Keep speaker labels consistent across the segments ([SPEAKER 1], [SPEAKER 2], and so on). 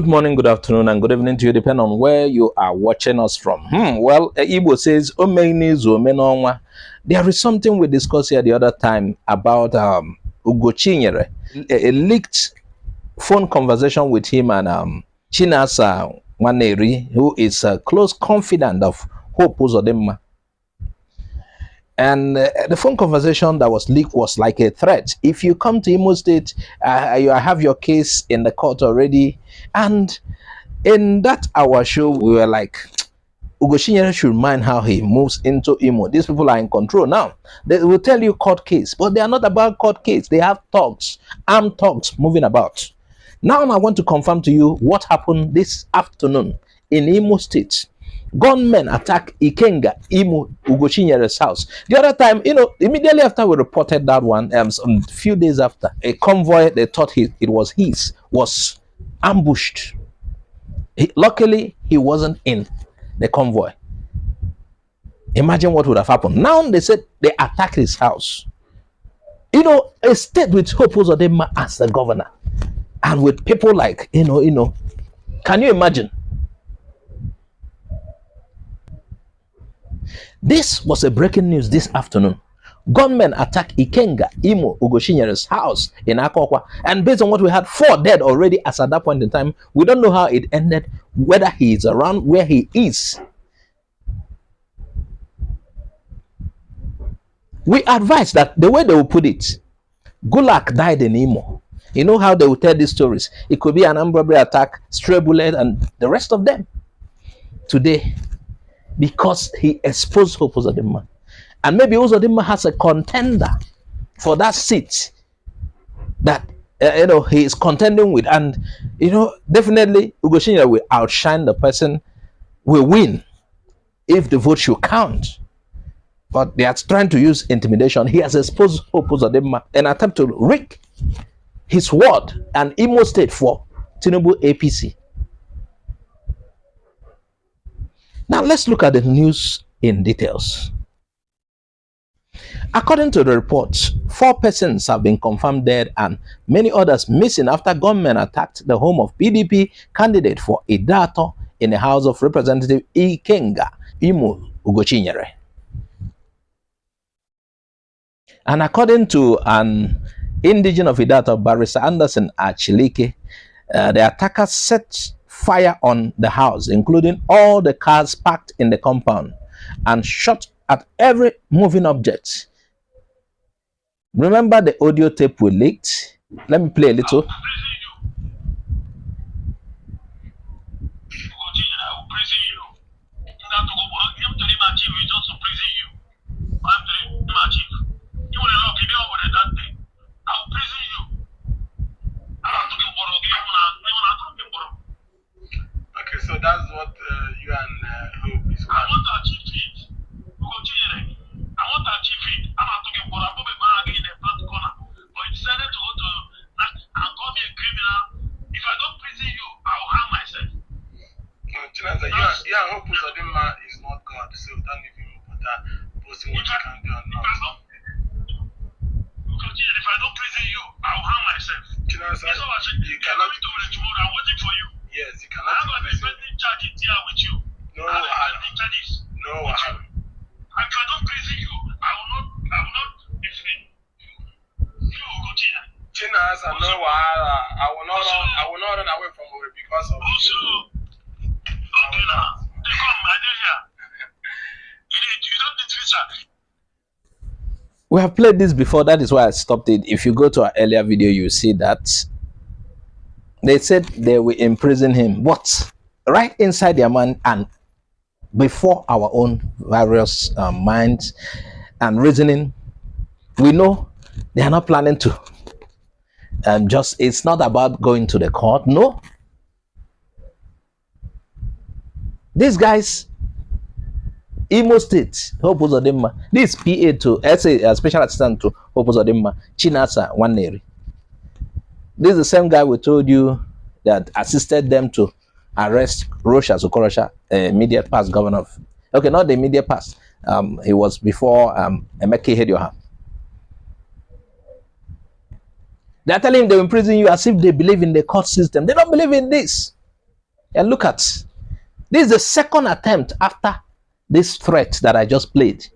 [SPEAKER 1] Good morning, good afternoon, and good evening to you, depending on where you are watching us from. Well, Igbo says, there is something we discussed here the other time about Ugochinyere, a leaked phone conversation with him and Chinasa Waneri, who is a close confidant of Hope Uzodimma. And the phone conversation that was leaked was like a threat. If you come to Imo State, you have your case in the court already. And in that our show, we were like, Ugochinyere should mind how he moves into Imo. These people are in control now. They will tell you court case, but they are not about court case. They have talks, armed talks moving about. Now I want to confirm to you what happened this afternoon in Imo State. Gunmen attack Ikenga Ugochinyere house. The other time, immediately after we reported that one, a few days after, a convoy they thought it was his was ambushed. Luckily, he wasn't in the convoy. Imagine what would have happened. Now they said they attacked his house. A state with Hope Uzodimma as the governor, and with people like can you imagine? This was a breaking news this afternoon. Gunmen attack Ikenga Ugochinyere house in Akokwa, and based on what we had, 4 dead already as at that point in time. We don't know how it ended, whether he is around where he is. We advise that the way they will put it, Gulak died in Imo. You know how they will tell these stories. It could be an armed robbery attack, stray bullet, and the rest of them. Today, because he exposed Hope Uzodimma, and maybe Uzodimma has a contender for that seat that he is contending with, and definitely Ugochinyere will outshine the person, will win if the vote should count. But they are trying to use intimidation. He has exposed Hope Uzodimma, an attempt to rig his ward and Imo State for Tinubu APC. Now let's look at the news in details. According to the reports, 4 persons have been confirmed dead and many others missing after gunmen attacked the home of PDP candidate for Idato in the House of Representatives Ikenga Ugochinyere. And according to an indigene of Idato, Barrister Anderson Achilike, the attackers set fire on the house, including all the cars parked in the compound, and shot at every moving object. Remember the audio tape we leaked? Let me play a little.
[SPEAKER 2] Okay, so that's what you and Hope is going. I want to achieve it. I want to achieve it. I'm not talking about in the front corner. But you decided to go to and call me a criminal. If I don't prison you, I will harm myself. No, Chinasa, you and Hope Uzodimma is not God, so don't even bother posting what you can do and not. If I don't prison you, I will harm myself. Chinasa, you cannot do it tomorrow. I'm waiting for you. Yes, you cannot. I'm going to be spending charges here with you. No, charges. No, if I don't prison you, I will not be free. You will go China. Chinas, I know I will not run away from you because of also, you. Okay now. They come, I did here. You don't need visa.
[SPEAKER 1] We have played this before, that is why I stopped it. If you go to our earlier video, you see that they said they will imprison him, but right inside their mind and before our own various minds and reasoning, we know they are not planning to it's not about going to the court. No, these guys, Imo State, Hope Uzodimma, this PA to a special assistant to Hope Uzodimma, Chinasa Waneri. This is the same guy we told you that assisted them to arrest Rocha Zukorosha, immediate past governor of, okay, not the immediate past. He was before Emeka Hedioha. They're telling him they will imprison you as if they believe in the court system. They don't believe in this. And look at this is the second attempt after this threat that I just played.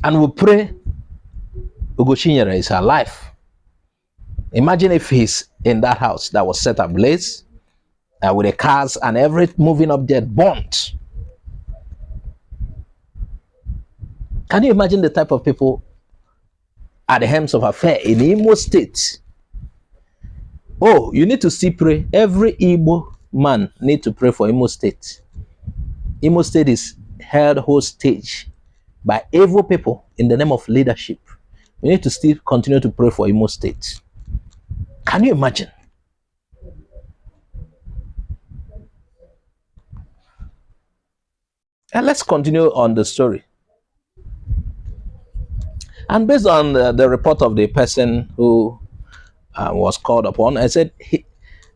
[SPEAKER 1] And we pray Ugochinyere is alive. Imagine if he's in that house that was set ablaze with the cars and every moving object burnt. Can you imagine the type of people at the helms of affair in Imo State? Oh, you need to still pray. Every Igbo man need to pray for Imo State. Imo State is held hostage by evil people in the name of leadership. We need to still continue to pray for Imo State. Can you imagine? And let's continue on the story. And based on the report of the person who was called upon, I said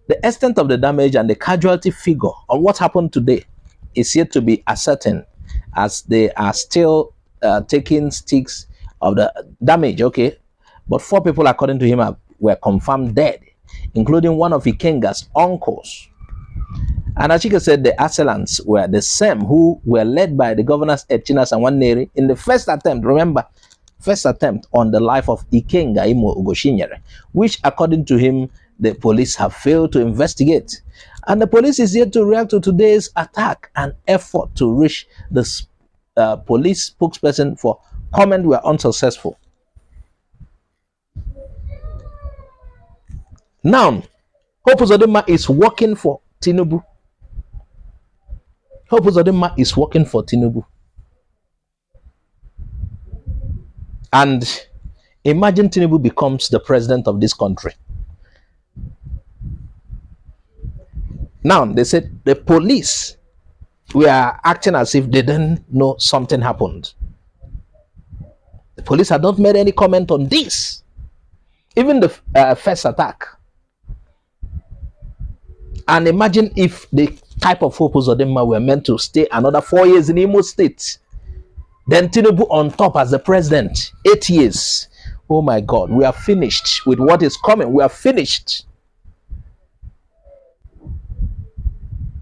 [SPEAKER 1] the extent of the damage and the casualty figure on what happened today is yet to be ascertained, as they are still taking sticks of the damage. Okay, but 4 people, according to him, were confirmed dead, including one of Ikenga's uncles. And Achike said the assailants were the same who were led by the governors Echinas and Waneri in the first attempt. Remember, first attempt on the life of Ikenga Ugochinyere, which, according to him, the police have failed to investigate. And the police is yet to react to today's attack. And effort to reach the police spokesperson for comment were unsuccessful. Now, Hope Uzodimma is working for Tinubu. Hope Uzodimma is working for Tinubu. And imagine Tinubu becomes the president of this country. Now, they said the police were acting as if they didn't know something happened. The police had not made any comment on this. Even the first attack. And imagine if the type of Hope Uzodimma were meant to stay another 4 years in Imo State. Then Tinubu on top as the president, 8 years. Oh my God, we are finished with what is coming. We are finished.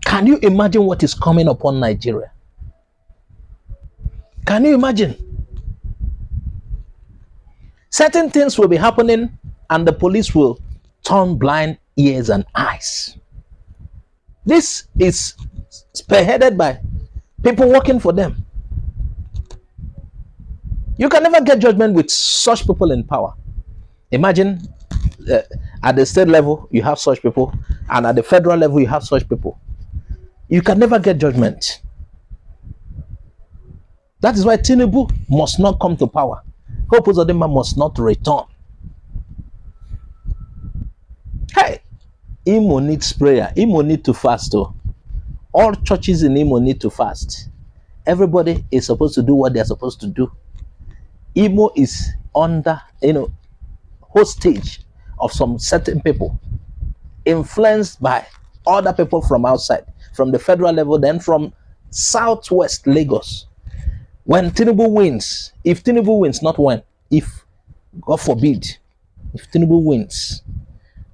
[SPEAKER 1] Can you imagine what is coming upon Nigeria? Can you imagine? Certain things will be happening and the police will turn blind ears and eyes. This is spearheaded by people working for them. You can never get judgment with such people in power. Imagine at the state level, you have such people, and at the federal level, you have such people. You can never get judgment. That is why Tinubu must not come to power. Hope Uzodimma must not return. Hey, Imo needs prayer. Imo need to fast too. All churches in Imo need to fast. Everybody is supposed to do what they are supposed to do. Imo is under, hostage of some certain people, influenced by other people from outside, from the federal level, then from southwest Lagos. When Tinubu wins, if Tinubu wins, not when, if, God forbid, if Tinubu wins,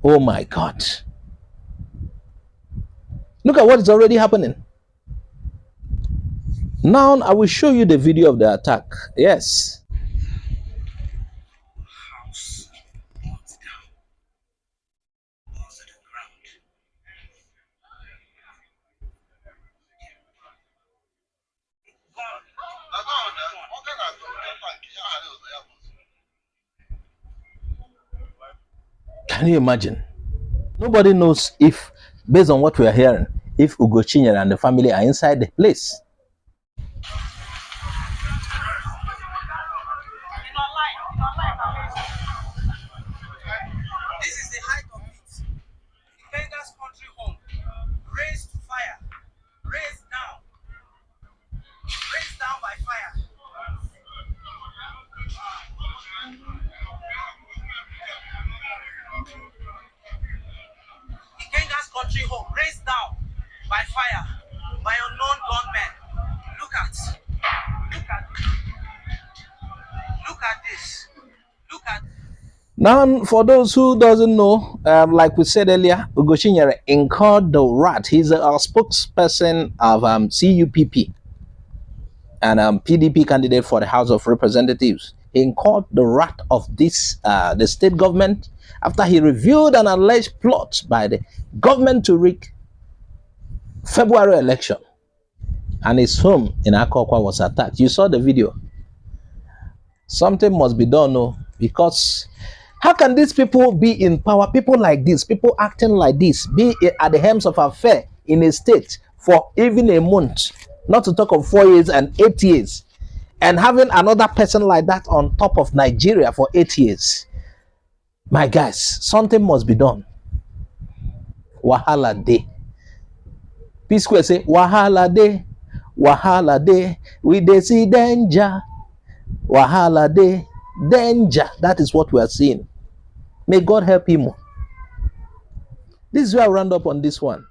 [SPEAKER 1] oh my God. Look at what is already happening. Now I will show you the video of the attack. Yes. Can you imagine? Nobody knows if, based on what we are hearing, if Ugochinyere and the family are inside the place.
[SPEAKER 2] This is the height of it. Ikenga's country home. Raised to fire. Raised down. Raised down by fire. Ikenga's country home. Raised down by fire. By unknown gunmen. Look at this. Look at this. Look at
[SPEAKER 1] Now, for those who doesn't know, like we said earlier, Ugochinyere incurred the wrath. He's a spokesperson of CUPP and PDP candidate for the House of Representatives. He incurred the wrath of this the state government after he revealed an alleged plot by the government to rig February election, and his home in Akokwa was attacked. You saw the video. Something must be done, no, because how can these people be in power? People like this, people acting like this, be at the helms of affair in a state for even a month, not to talk of 4 years and 8 years, and having another person like that on top of Nigeria for 8 years. My guys, something must be done. Wahala day. P Square say wahala day, wahala day. We dey see danger. Wahala day, danger. That is what we are seeing. May God help him. This is where I round up on this one.